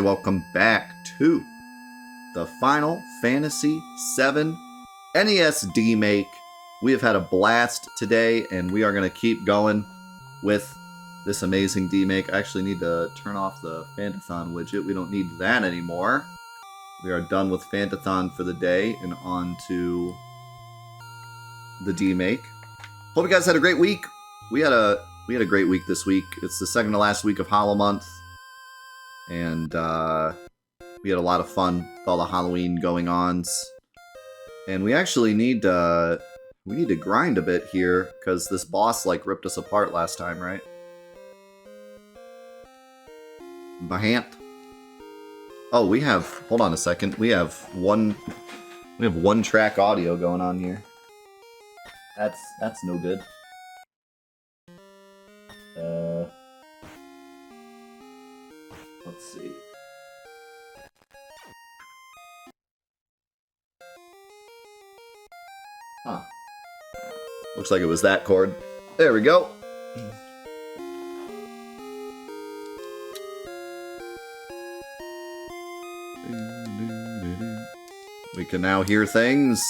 everybody, welcome back to the Final Fantasy VII NES Demake. We have had a blast today, and we are going to keep going with this amazing Demake. I actually need to turn off the Fantathon widget. We don't need that anymore. We are done with Fantathon for the day, and on to the Demake. Hope you guys had a great week. We had a great week this week. It's the second to last week of Hollow Month. And we had a lot of fun with all the Halloween going-ons. And we actually need to grind a bit here, because this boss like ripped us apart last time, right? Bahant. Oh, hold on a second. We have one track audio going on here. That's no good. Let's see. Huh. Looks like it was that chord. There we go. We can now hear things.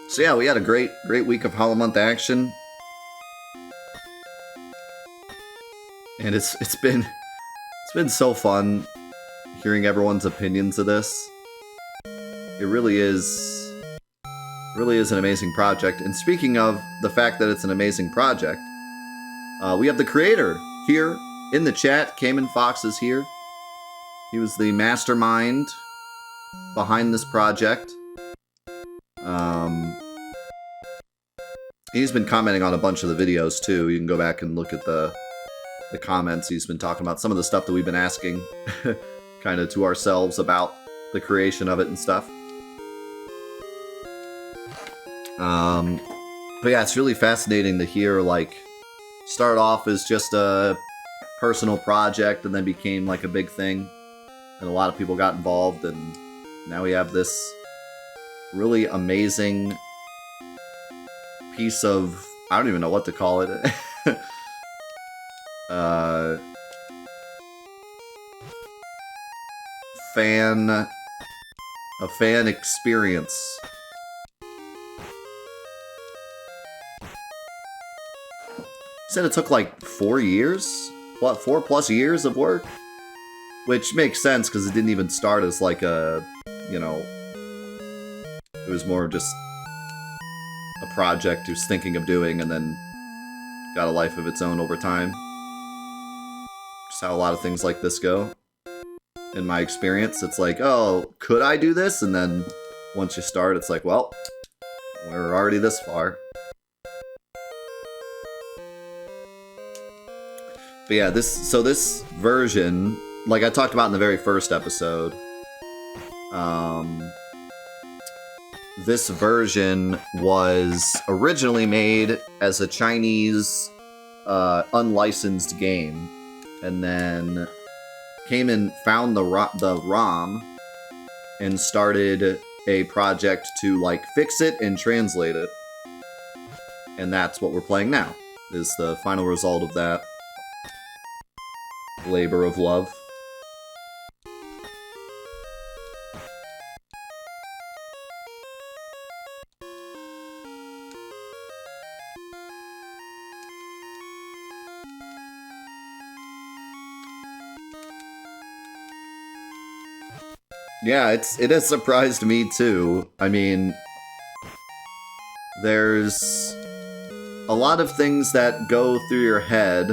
So yeah, we had a great week of Hollow Month action. And it's been so fun hearing everyone's opinions of this. It really is an amazing project. And speaking of the fact that it's an amazing project, we have the creator here in the chat. Cayman Fox is here. He was the mastermind behind this project. He's been commenting on a bunch of the videos too. You can go back and look at the comments. He's been talking about some of the stuff that we've been asking kind of to ourselves about the creation of it and stuff. But yeah, it's really fascinating to hear, like, start off as just a personal project and then became like a big thing, and a lot of people got involved, and now we have this really amazing piece of, I don't even know what to call it. A fan experience. Said it took like 4 years? What, 4+ years of work? Which makes sense, because it didn't even start as like a, you know, it was more just a project he was thinking of doing, and then got a life of its own over time. Just how a lot of things like this go. In my experience, it's like, oh, could I do this? And then once you start, it's like, well, we're already this far. But yeah, this version, like I talked about in the very first episode, this version was originally made as a Chinese unlicensed game, and then Cayman found the ROM and started a project to like fix it and translate it, and that's what we're playing now, is the final result of that labor of love. Yeah, it has surprised me too. I mean, there's a lot of things that go through your head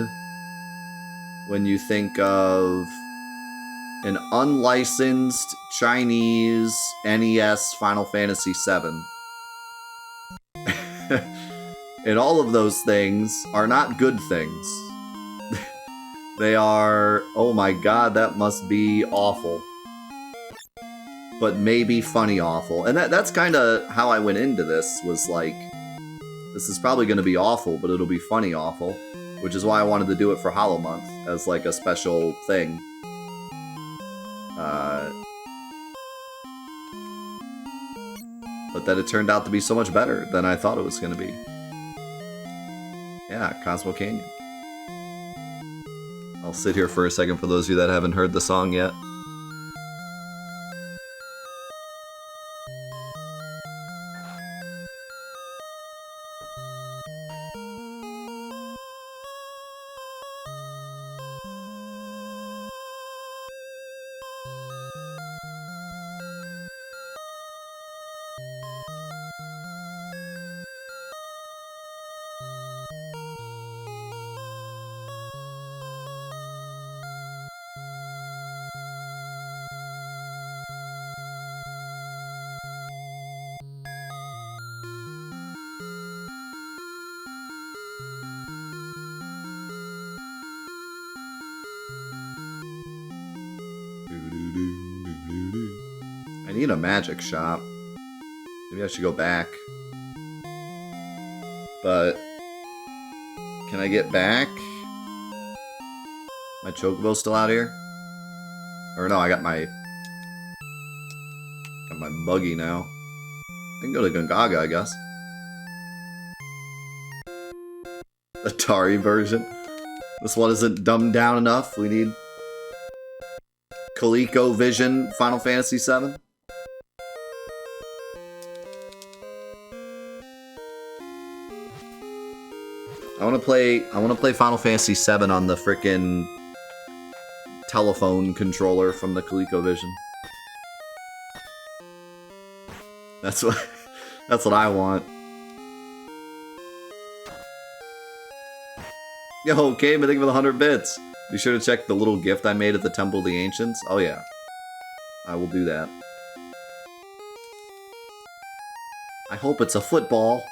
when you think of an unlicensed Chinese NES Final Fantasy VII. And all of those things are not good things. They are, oh my god, that must be awful. But maybe funny awful. And that's kind of how I went into this, was like, this is probably going to be awful, but it'll be funny awful. Which is why I wanted to do it for Hollow Month, as like a special thing. But that it turned out to be so much better than I thought it was going to be. Yeah, Cosmo Canyon. I'll sit here for a second for those of you that haven't heard the song yet. I need a magic shop. Maybe I should go back. But can I get back? My chocobo's still out here? Or no, I got my buggy now. I can go to Gongaga, I guess. Atari version. This one isn't dumbed down enough. We need ColecoVision Final Fantasy VII. I want to play Final Fantasy VII on the frickin' telephone controller from the ColecoVision. That's what I want. Yo, okay, thank you for the 100 bits. Be sure to check the little gift I made at the Temple of the Ancients. Oh yeah, I will do that. I hope it's a football.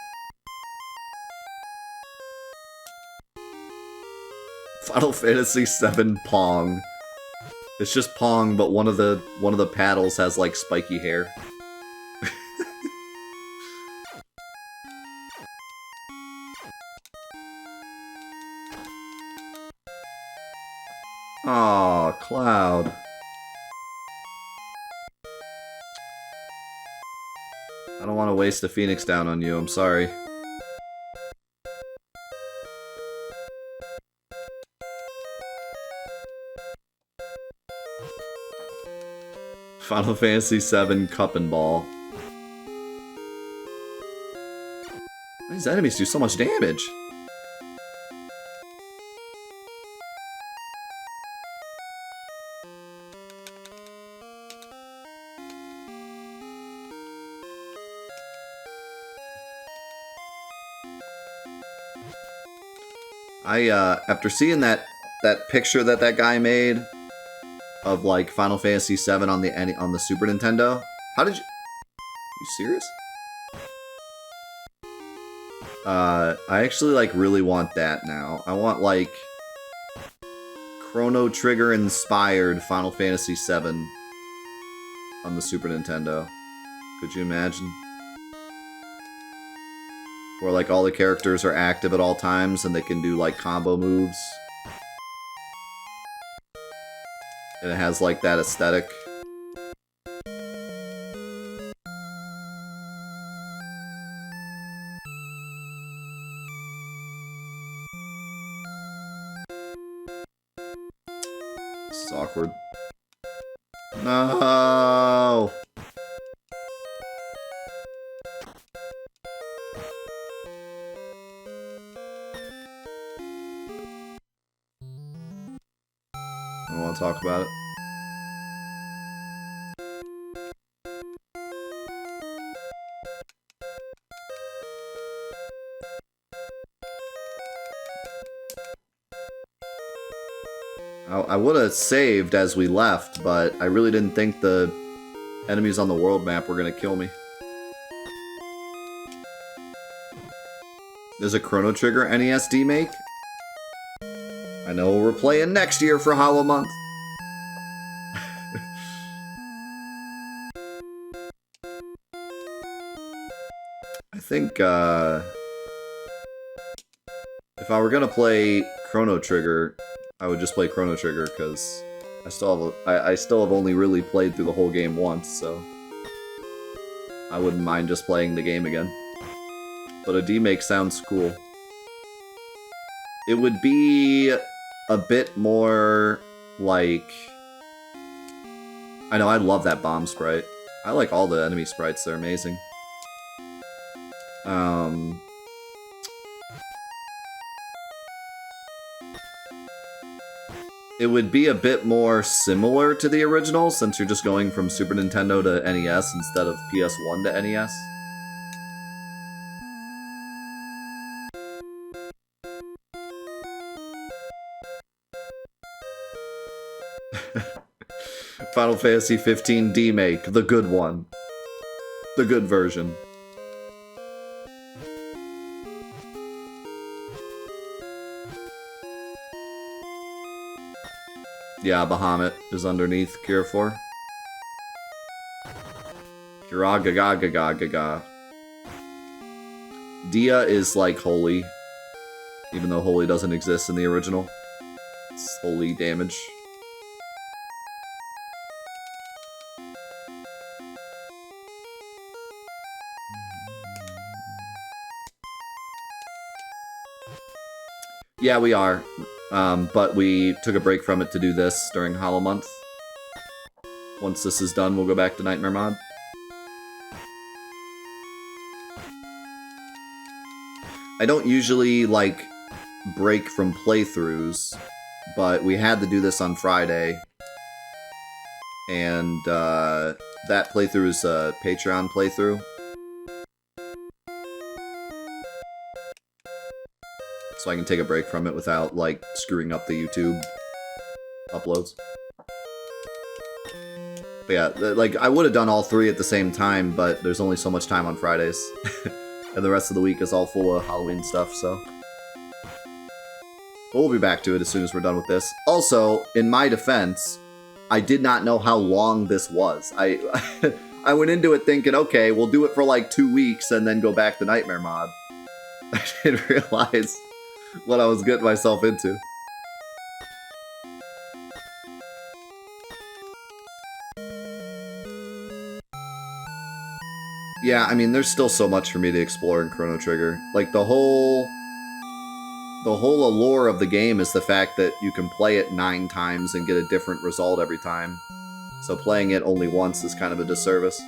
Final Fantasy VII Pong. It's just Pong, but one of the paddles has like spiky hair. Aw, Cloud. I don't want to waste a Phoenix down on you, I'm sorry. Final Fantasy VII Cup and Ball. These enemies do so much damage. After seeing that picture that guy made of like Final Fantasy VII on the Super Nintendo, how did you? You serious? I actually like really want that now. I want like Chrono Trigger inspired Final Fantasy VII on the Super Nintendo. Could you imagine? Where like all the characters are active at all times and they can do like combo moves. And it has like that aesthetic. This is awkward. No! I don't want to talk about it. I would have saved as we left, but I really didn't think the enemies on the world map were going to kill me. There's a Chrono Trigger NES Demake. I know we're playing next year for Hollow Month. I think, if I were gonna play Chrono Trigger, I would just play Chrono Trigger, because I still have only really played through the whole game once, so I wouldn't mind just playing the game again. But a demake sounds cool. It would be a bit more like... I know, I love that bomb sprite. I like all the enemy sprites, they're amazing. It would be a bit more similar to the original, since you're just going from Super Nintendo to NES instead of PS1 to NES. Final Fantasy XV Demake, the good one. The good version. Yeah, Bahamut is underneath Cure 4. Gaga. Dia is like Holy, even though Holy doesn't exist in the original. It's Holy damage. Yeah, we are. But we took a break from it to do this during Hollow Month. Once this is done, we'll go back to Nightmare Mod. I don't usually, like, break from playthroughs, but we had to do this on Friday. And, that playthrough is a Patreon playthrough. So I can take a break from it without, like, screwing up the YouTube uploads. But yeah, like, I would have done all three at the same time, but there's only so much time on Fridays. And the rest of the week is all full of Halloween stuff, so... But we'll be back to it as soon as we're done with this. Also, in my defense, I did not know how long this was. I went into it thinking, okay, we'll do it for like 2 weeks and then go back to Nightmare Mod. I didn't realize what I was getting myself into. Yeah, I mean, there's still so much for me to explore in Chrono Trigger. Like, the whole allure of the game is the fact that you can play it 9 times and get a different result every time. So playing it only once is kind of a disservice.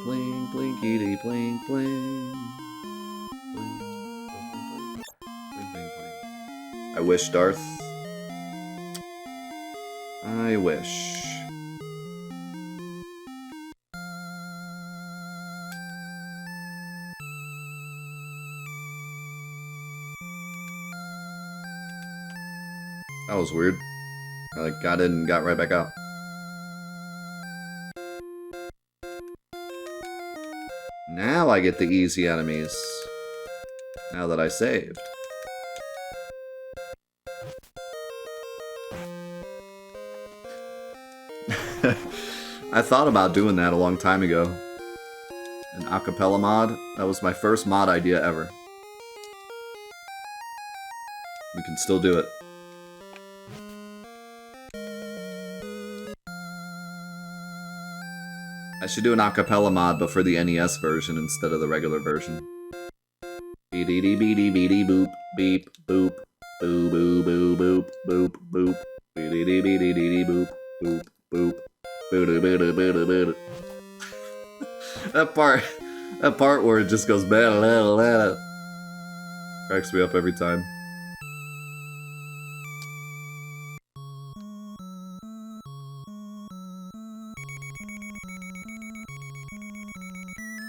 Blink, blink, blinkity, blink, blink. I wish, Darth. I wish. That was weird. I like got in and got right back out. Now I get the easy enemies. Now that I saved. I thought about doing that a long time ago. An acapella mod. That was my first mod idea ever. We can still do it. I should do an acapella mod, but for the NES version instead of the regular version. Beady beady beady boop beep boop boo boo boo boop boop boop beady beady beady boop boop boop boo boo boo boo boo. That part where it just goes blah cracks me up every time.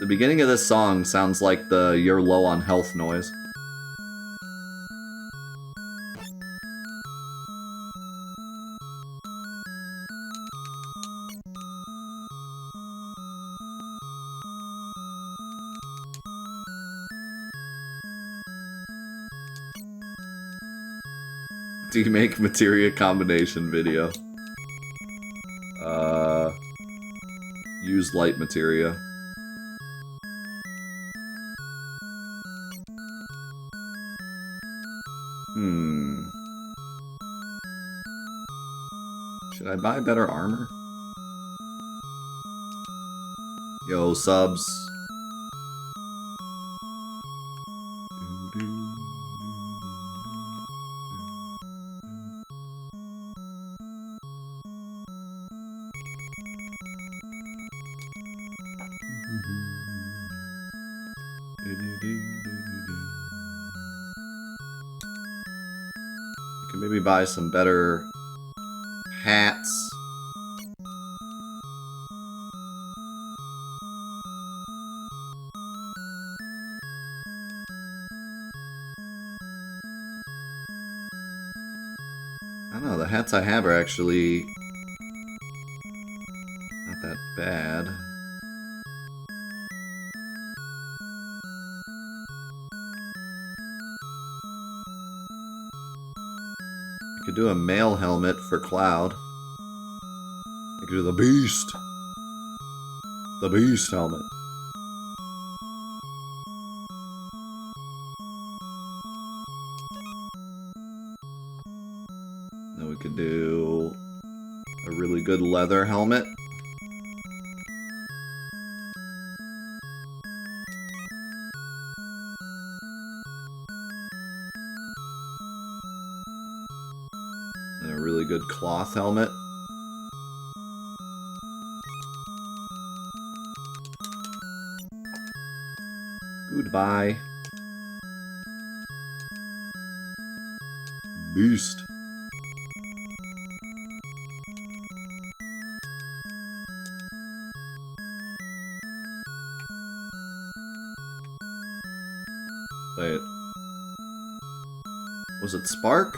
The beginning of this song sounds like the "You're low on health" noise. Demake materia combination video. Use light materia. Should I buy better armor? Yo, subs. You can maybe buy some better hats. I don't know, the hats I have are actually not that bad. I could do a male helmet for Cloud. I could do the Beast. The Beast helmet. Then we could do a really good leather helmet. And a really good cloth helmet. Goodbye. Beast. Wait. Was it Spark?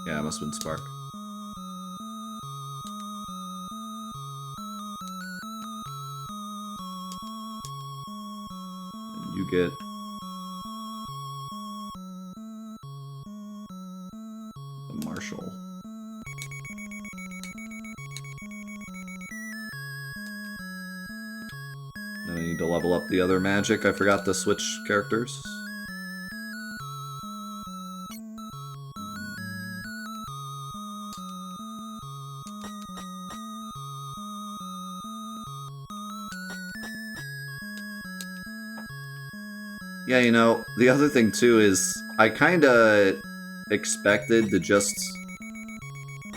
Yeah, it must have been Spark. And you get the Marshall. Then I need to level up the other magic. I forgot to switch characters. Yeah, you know, the other thing too is I kinda expected to just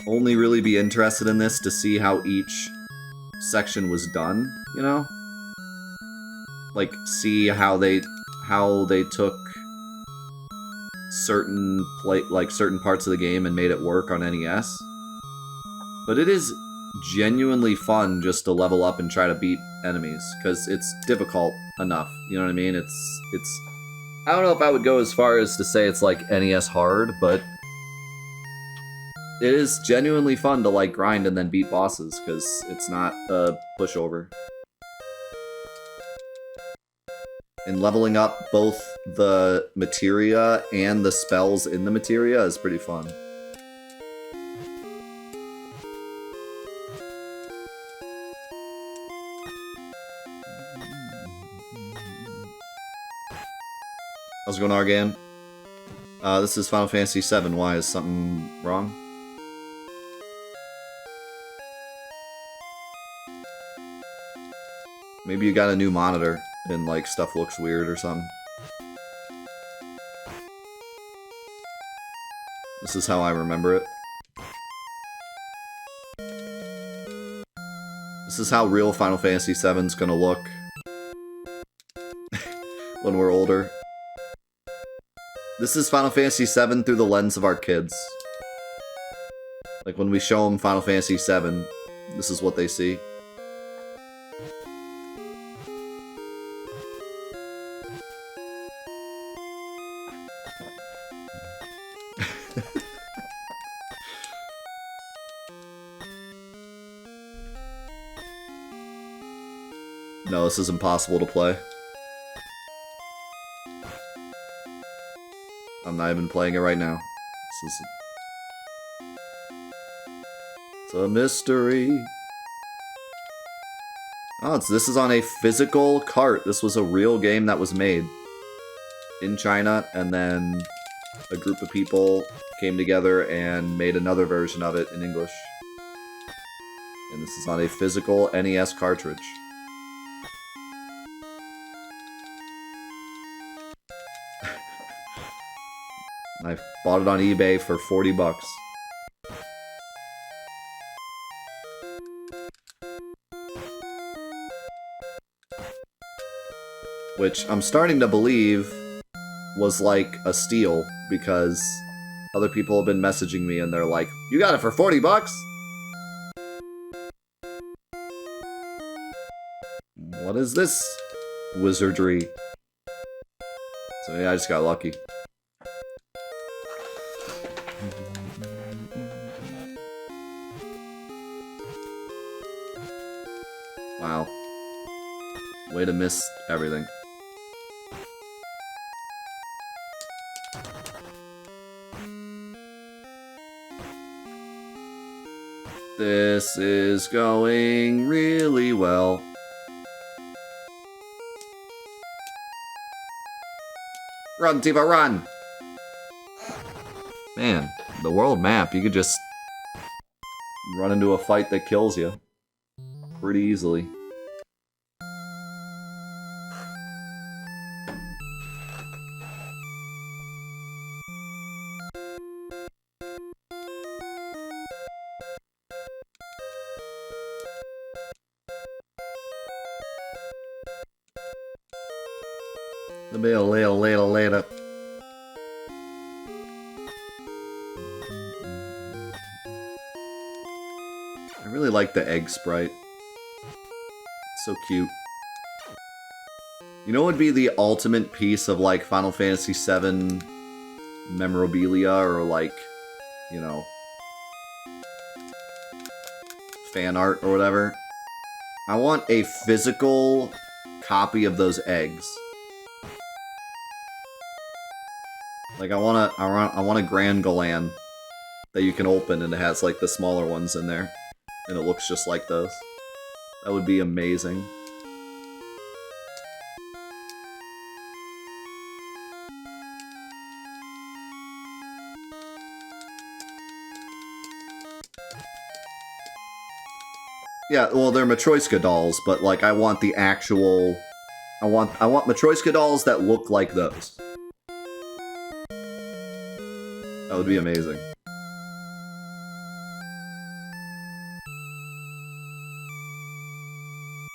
only really be interested in this to see how each section was done, you know? Like, see how they took certain certain parts of the game and made it work on NES. But it is genuinely fun just to level up and try to beat enemies, because it's difficult enough, you know what I mean? It's I don't know if I would go as far as to say it's like NES hard, but it is genuinely fun to like grind and then beat bosses, because it's not a pushover. And leveling up both the materia and the spells in the materia is pretty fun. How's it going, Argan? This is Final Fantasy VII. Why? Is something wrong? Maybe you got a new monitor and, like, stuff looks weird or something. This is how I remember it. This is how real Final Fantasy VII's gonna look when we're older. This is Final Fantasy VII through the lens of our kids. Like, when we show them Final Fantasy VII, this is what they see. No, this is impossible to play. I'm not even playing it right now. It's a mystery. Oh, this is on a physical cart. This was a real game that was made in China, and then a group of people came together and made another version of it in English. And this is on a physical NES cartridge. I bought it on eBay for 40 bucks. which I'm starting to believe was like a steal, because other people have been messaging me and they're like, you got it for 40 bucks? What is this wizardry? So yeah, I just got lucky. Wow. Way to miss everything. This is going really well. Run, Tifa, run! Man, the world map, you could just run into a fight that kills you pretty easily. Later. I really like the egg sprite. It's so cute. You know what would be the ultimate piece of, like, Final Fantasy VII memorabilia, or, like, you know, fan art or whatever? I want a physical copy of those eggs. Like, I want a Grand Galan that you can open, and it has, like, the smaller ones in there. And it looks just like those. That would be amazing. Yeah, well, they're Matryoshka dolls, but, like, I want the actual... I want Matryoshka dolls that look like those. That would be amazing.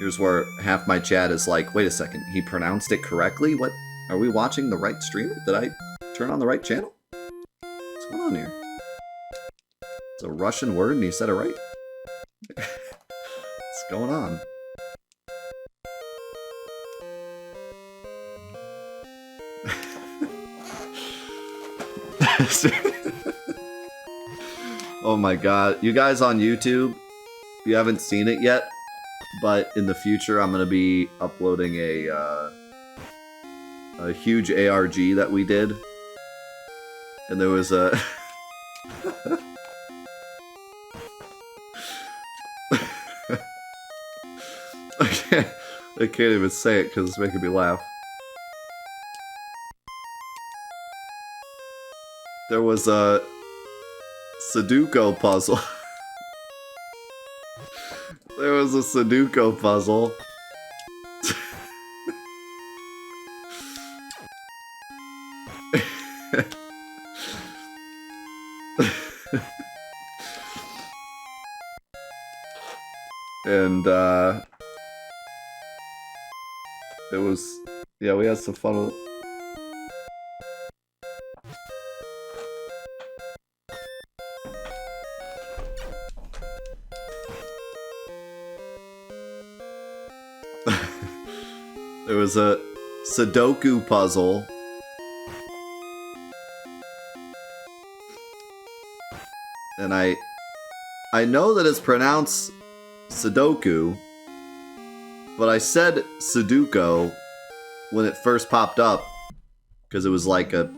Here's where half my chat is like, wait a second, he pronounced it correctly? What? Are we watching the right streamer? Did I turn on the right channel? What's going on here? It's a Russian word and he said it right? What's going on? Oh my god. You guys on YouTube, if you haven't seen it yet, but in the future I'm going to be uploading a huge ARG that we did. And there was a... I can't even say it because it's making me laugh. There was a Sudoku puzzle. There was a Sudoku puzzle. And, it was... Yeah, we had some fun with it. There was a Sudoku puzzle. And I know that it's pronounced Sudoku, but I said Sudoku when it first popped up because it was like a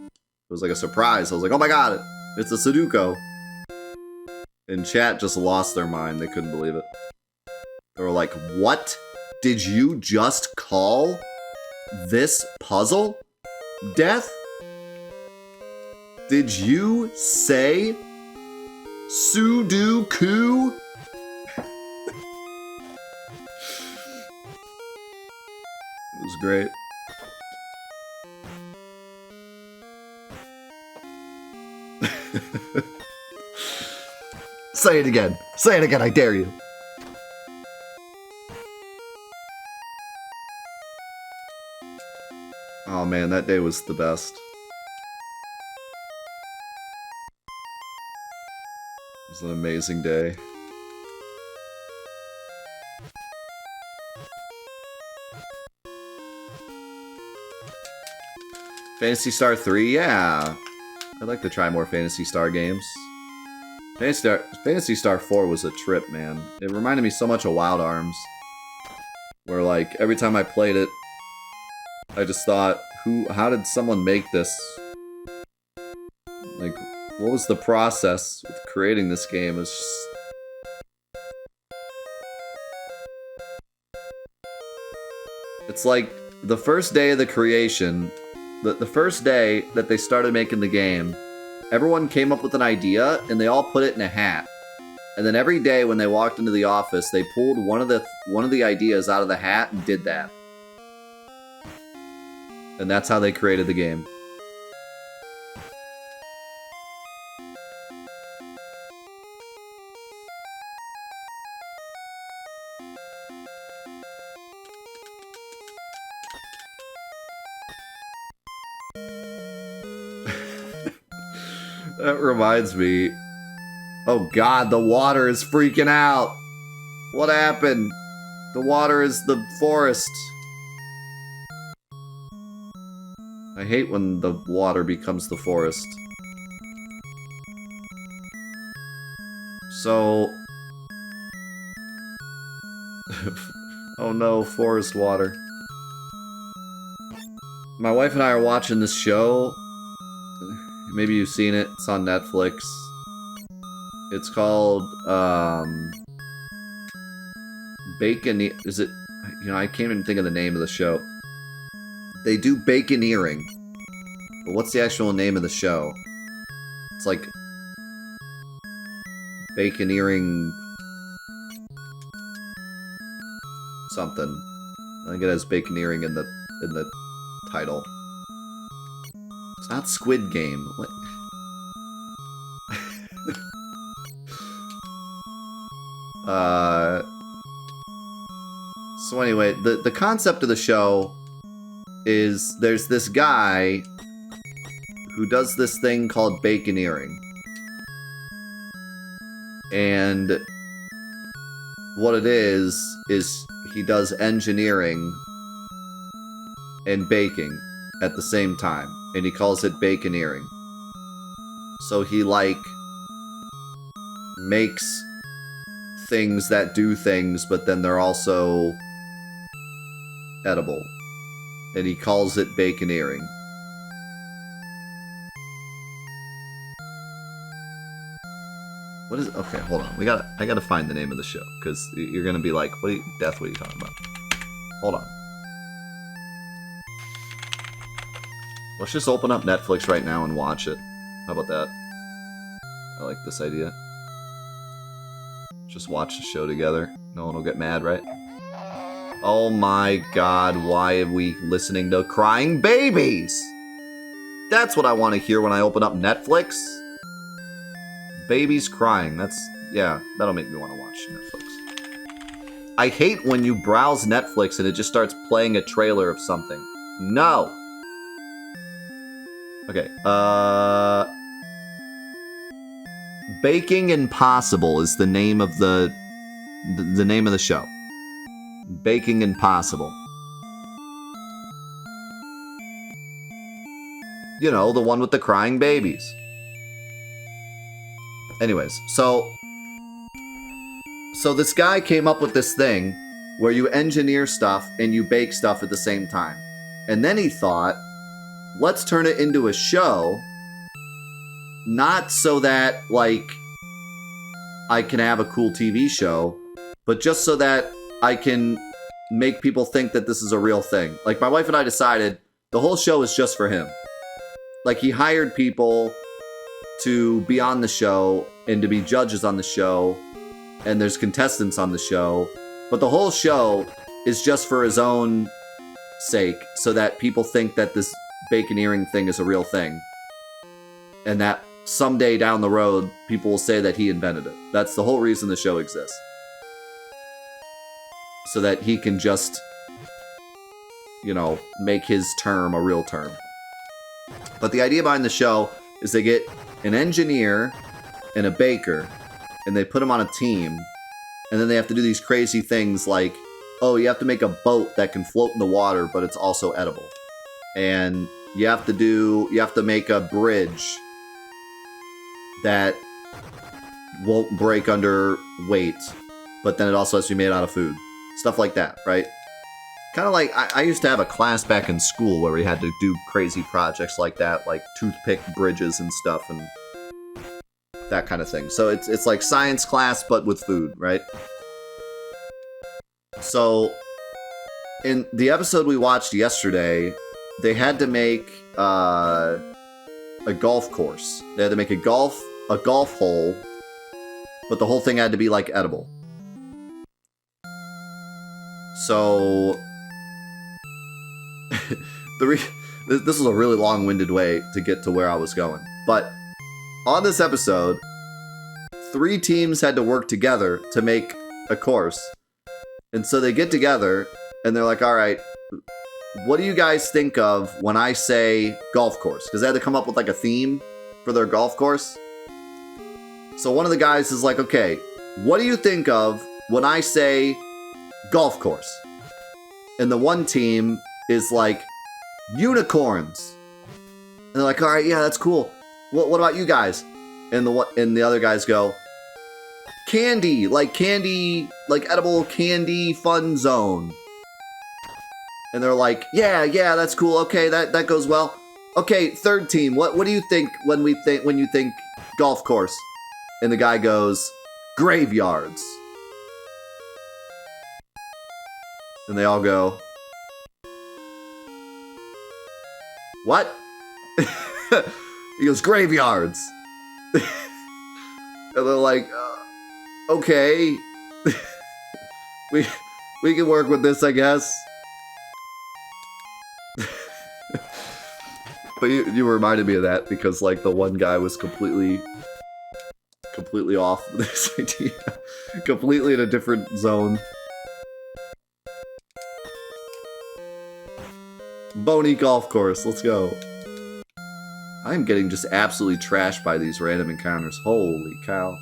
surprise. I was like, "Oh my god, it's a Sudoku." And chat just lost their mind. They couldn't believe it. They were like, "What? Did you just call this puzzle Death? Did you say Sudoku?" It was great. Say it again. Say it again, I dare you. man, that day was the best. It was an amazing day. Phantasy Star 3, yeah. I'd like to try more Phantasy Star games. Phantasy Star 4 was a trip, man. It reminded me so much of Wild Arms. Where, like, every time I played it, I just thought, how did someone make this? Like, what was the process with creating this game? It's just... It's like, the first day of the creation... The first day that they started making the game, everyone came up with an idea, and they all put it in a hat. And then every day when they walked into the office, they pulled one of the ideas out of the hat and did that. And that's how they created the game. That reminds me. Oh god, the water is freaking out. What happened? The water is the forest. I hate when the water becomes the forest. So... oh no, forest water. My wife and I are watching this show. Maybe you've seen it. It's on Netflix. It's called, Bacon... Is it... You know, I can't even think of the name of the show. They do baconeering. But what's the actual name of the show? It's like... Baconeering... something. I think it has baconeering in the title. It's not Squid Game. What? So anyway, the concept of the show is there's this guy who does this thing called baconeering. And what it is he does engineering and baking at the same time. And he calls it baconeering. So he, like, makes things that do things, but then they're also edible. And he calls it baconeering. What is... Okay, hold on. I gotta find the name of the show, because you're gonna be like, Death, what are you talking about? Hold on. Let's just open up Netflix right now and watch it. How about that? I like this idea. Just watch the show together. No one will get mad, right? Oh my god, why are we listening to crying babies? That's what I want to hear when I open up Netflix. Babies crying. Yeah, that'll make me want to watch Netflix. I hate when you browse Netflix and it just starts playing a trailer of something. No! Okay, Baking Impossible is the name of the name of the show. Baking Impossible. You know, the one with the crying babies. Anyways, so this guy came up with this thing where you engineer stuff and you bake stuff at the same time. And then he thought, let's turn it into a show, not so that, like, I can have a cool TV show, but just so that I can make people think that this is a real thing. Like, my wife and I decided the whole show is just for him. Like, he hired people to be on the show and to be judges on the show, and there's contestants on the show, but the whole show is just for his own sake, so that people think that this baconeering thing is a real thing, and that someday down the road people will say that he invented it. That's the whole reason the show exists, so that he can just you know, make his term a real term. But the idea behind the show is they get an engineer and a baker, and they put them on a team, and then they have to do these crazy things like, oh, you have to make a boat that can float in the water, but it's also edible. And you have to make a bridge that won't break under weight, but then it also has to be made out of food. Stuff like that, right? Kind of like, I used to have a class back in school where we had to do crazy projects like that, like toothpick bridges and stuff, and that kind of thing. So it's like science class, but with food, right? So, in the episode we watched yesterday, they had to make a golf course. They had to make a golf hole, but the whole thing had to be like edible. So this is a really long-winded way to get to where I was going. But on this episode, 3 teams had to work together to make a course. And so they get together and they're like, all right, what do you guys think of when I say golf course? Because they had to come up with like a theme for their golf course. So one of the guys is like, okay, what do you think of when I say golf course? And the one team is like, unicorns. And they're like, all right, yeah, that's cool. What about you guys? And the other guys go, candy, like edible candy fun zone. And they're like, yeah, that's cool. Okay, that goes well. Okay, third team, what do you think when you think golf course? And the guy goes, graveyards. And they all go, what? He goes, graveyards. And they're like, okay. we can work with this, I guess. But you reminded me of that because like the one guy was completely off with this idea. Completely in a different zone. Boney golf course, let's go. I'm getting just absolutely trashed by these random encounters. Holy cow.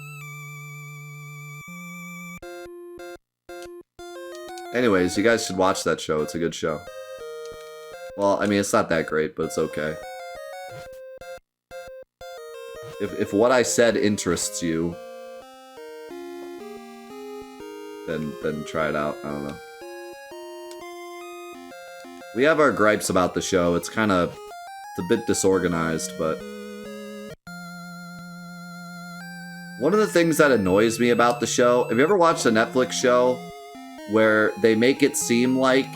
Anyways, you guys should watch that show. It's a good show. Well, I mean, it's not that great, but it's okay. If what I said interests you, then try it out. I don't know. We have our gripes about the show. It's a bit disorganized, but one of the things that annoys me about the show, have you ever watched a Netflix show where they make it seem like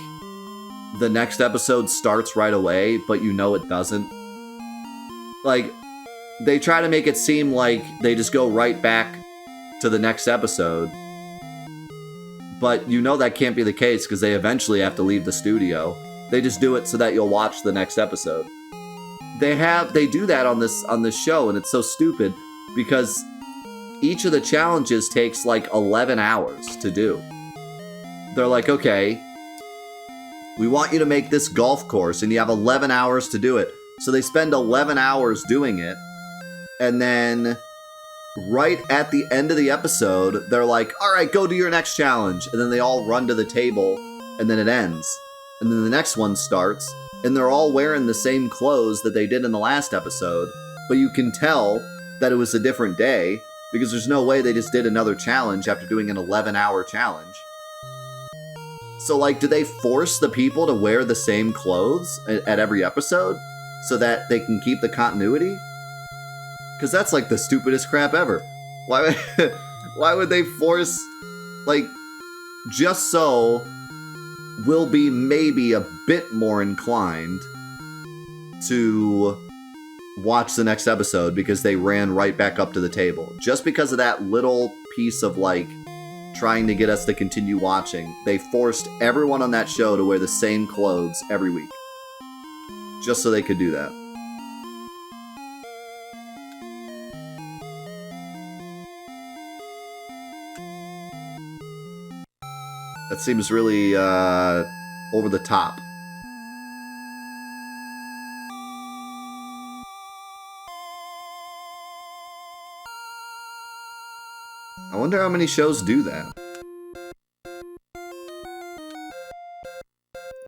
the next episode starts right away, but you know it doesn't? Like, they try to make it seem like they just go right back to the next episode, but you know that can't be the case because they eventually have to leave the studio. They just do it so that you'll watch the next episode. They do that on this show, and it's so stupid because each of the challenges takes like 11 hours to do. They're like, okay, we want you to make this golf course, and you have 11 hours to do it. So they spend 11 hours doing it, and then right at the end of the episode, they're like, all right, go do your next challenge. And then they all run to the table, and then it ends. And then the next one starts, and they're all wearing the same clothes that they did in the last episode, but you can tell that it was a different day, because there's no way they just did another challenge after doing an 11-hour challenge. So, like, do they force the people to wear the same clothes at every episode so that they can keep the continuity? Because that's, like, the stupidest crap ever. Why would they force, like, just so we'll be maybe a bit more inclined to watch the next episode because they ran right back up to the table. Just because of that little piece of, like, trying to get us to continue watching, they forced everyone on that show to wear the same clothes every week. Just so they could do that. That seems really over the top. I wonder how many shows do that.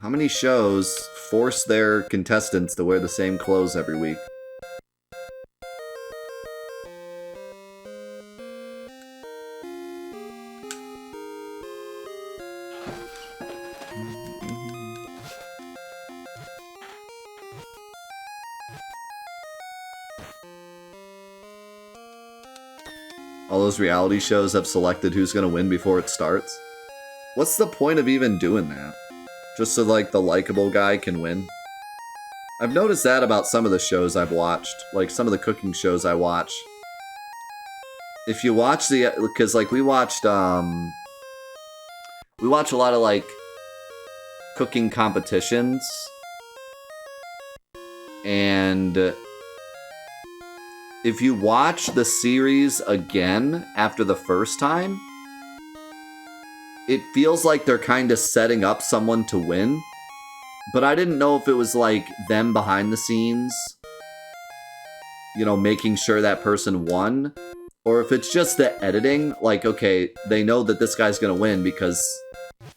How many shows force their contestants to wear the same clothes every week? All those reality shows have selected who's gonna win before it starts. What's the point of even doing that? Just so, like, the likable guy can win? I've noticed that about some of the shows I've watched. Like, some of the cooking shows I watch. If you watch the... Because, like, we watch a lot of, like, cooking competitions. And... if you watch the series again after the first time, it feels like they're kind of setting up someone to win. But I didn't know if it was like them behind the scenes, you know, making sure that person won, or if it's just the editing, like, okay, they know that this guy's gonna win because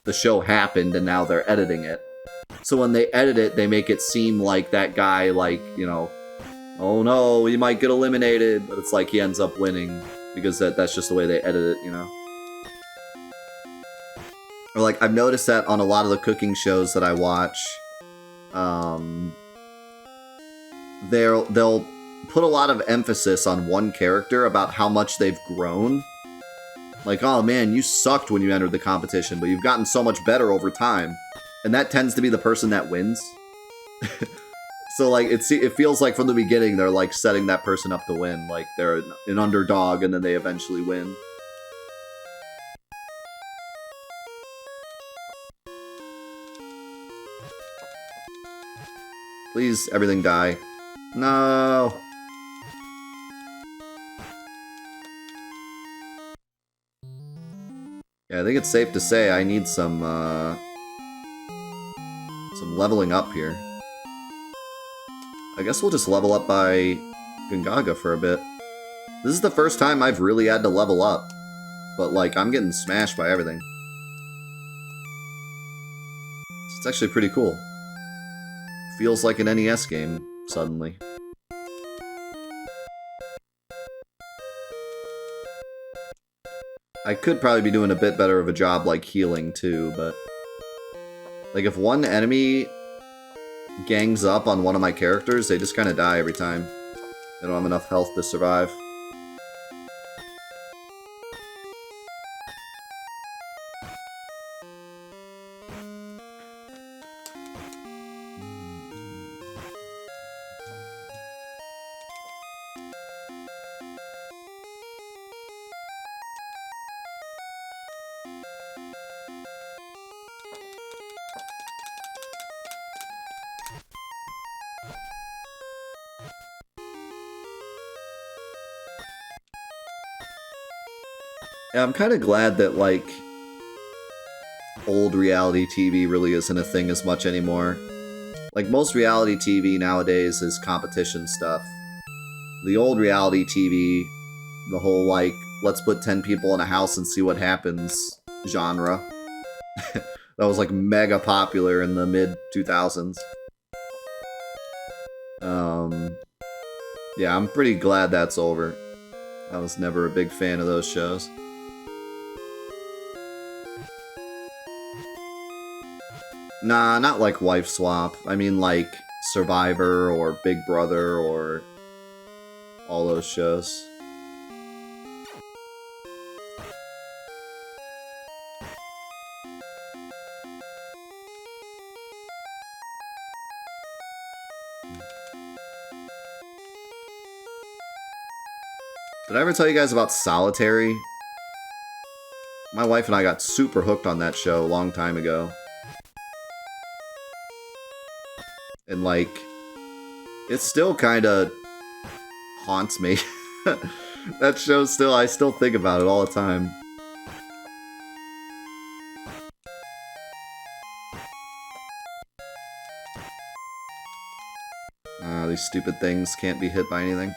the show happened and now they're editing it. So when they edit it, they make it seem like that guy, like, you know, oh no, he might get eliminated, but it's like he ends up winning because that's just the way they edit it, you know? Or like, I've noticed that on a lot of the cooking shows that I watch, they'll put a lot of emphasis on one character about how much they've grown. Like, oh man, you sucked when you entered the competition, but you've gotten so much better over time. And that tends to be the person that wins. So, like, it feels like from the beginning they're, like, setting that person up to win. Like, they're an underdog and then they eventually win. Please, everything die. No! Yeah, I think it's safe to say I need some leveling up here. I guess we'll just level up by Gungaga for a bit. This is the first time I've really had to level up. But, like, I'm getting smashed by everything. It's actually pretty cool. Feels like an NES game, suddenly. I could probably be doing a bit better of a job, like, healing, too, but... like, if one enemy gangs up on one of my characters, they just kind of die every time. They don't have enough health to survive. Yeah, I'm kind of glad that, like, old reality TV really isn't a thing as much anymore. Like, most reality TV nowadays is competition stuff. The old reality TV, the whole, like, let's put 10 people in a house and see what happens genre. That was, like, mega popular in the mid-2000s. Yeah, I'm pretty glad that's over. I was never a big fan of those shows. Nah, not like Wife Swap. I mean, like, Survivor or Big Brother or all those shows. Did I ever tell you guys about Solitary? My wife and I got super hooked on that show a long time ago. And, like, it still kind of haunts me. That show still, I still think about it all the time. These stupid things can't be hit by anything.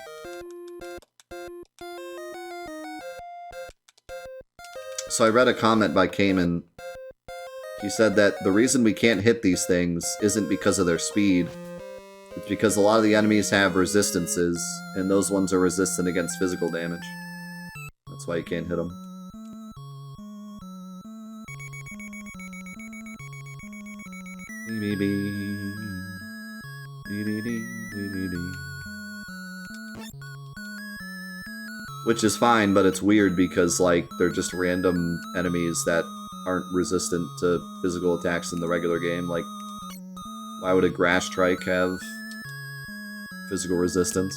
So I read a comment by Cayman. He said that the reason we can't hit these things isn't because of their speed. It's because a lot of the enemies have resistances, and those ones are resistant against physical damage. That's why you can't hit them. Which is fine, but it's weird because, like, they're just random enemies that aren't resistant to physical attacks in the regular game. Like, why would a grass strike have physical resistance?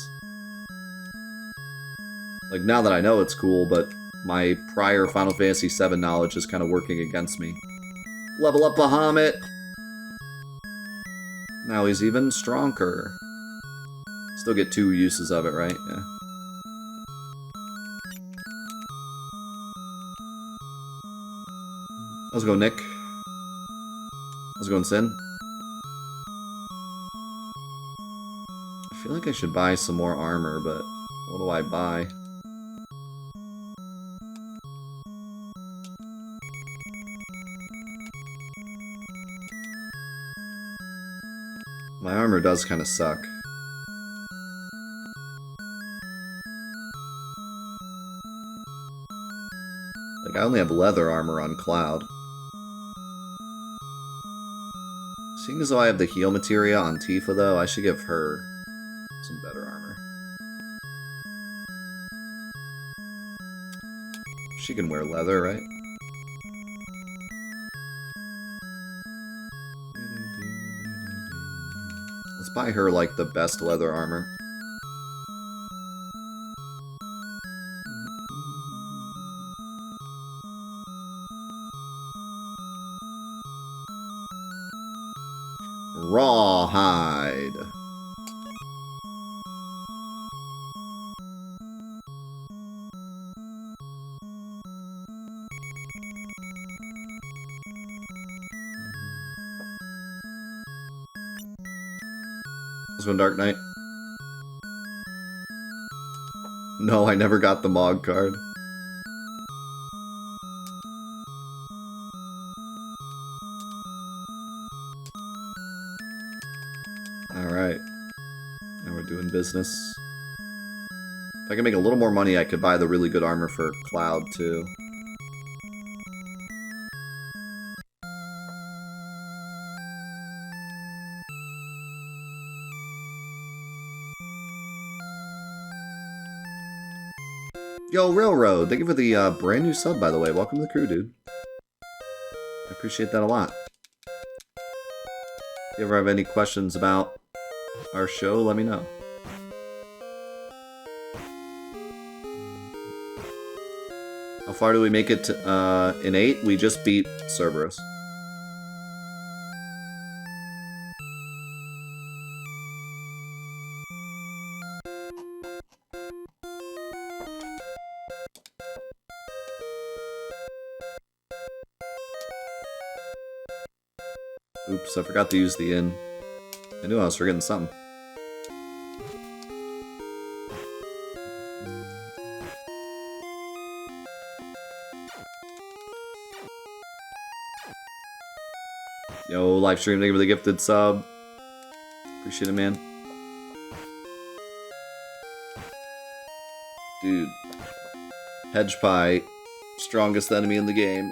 Like, now that I know it's cool, but my prior Final Fantasy VII knowledge is kind of working against me. Level up Bahamut! Now he's even stronger. Still get 2 uses of it, right? Yeah. How's it going, Nick? How's it going, Sin? I feel like I should buy some more armor, but what do I buy? My armor does kind of suck. Like, I only have leather armor on Cloud. Seeing as though I have the heal materia on Tifa, though, I should give her some better armor. She can wear leather, right? Let's buy her, like, the best leather armor. Rawhide. Let's go Dark Knight. No, I never got the Mog card. Alright. Now we're doing business. If I can make a little more money, I could buy the really good armor for Cloud, too. Yo, Railroad, thank you for the brand new sub, by the way. Welcome to the crew, dude. I appreciate that a lot. If you ever have any questions about our show, let me know. How far do we make it to, in 8? We just beat Cerberus. Oops, I forgot to use the inn. I knew I was forgetting something. Yo, live stream, thank you for the gifted sub. Appreciate it, man. Dude. Hedge Pie, strongest enemy in the game.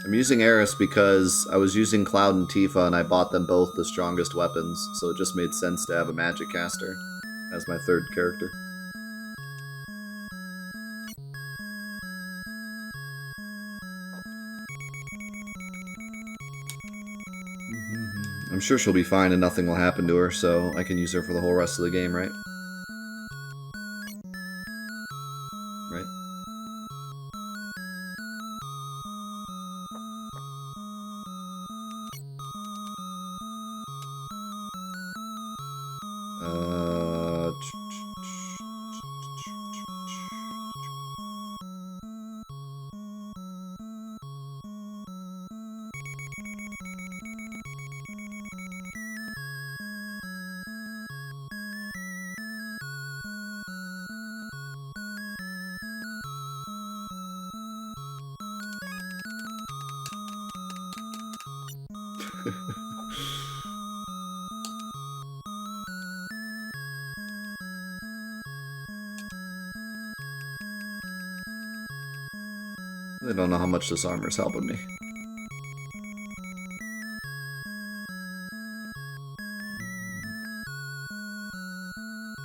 I'm using Eris because I was using Cloud and Tifa and I bought them both the strongest weapons, so it just made sense to have a magic caster as my third character. I'm sure she'll be fine and nothing will happen to her, so I can use her for the whole rest of the game, right? Right? I don't know how much this armor's helping me.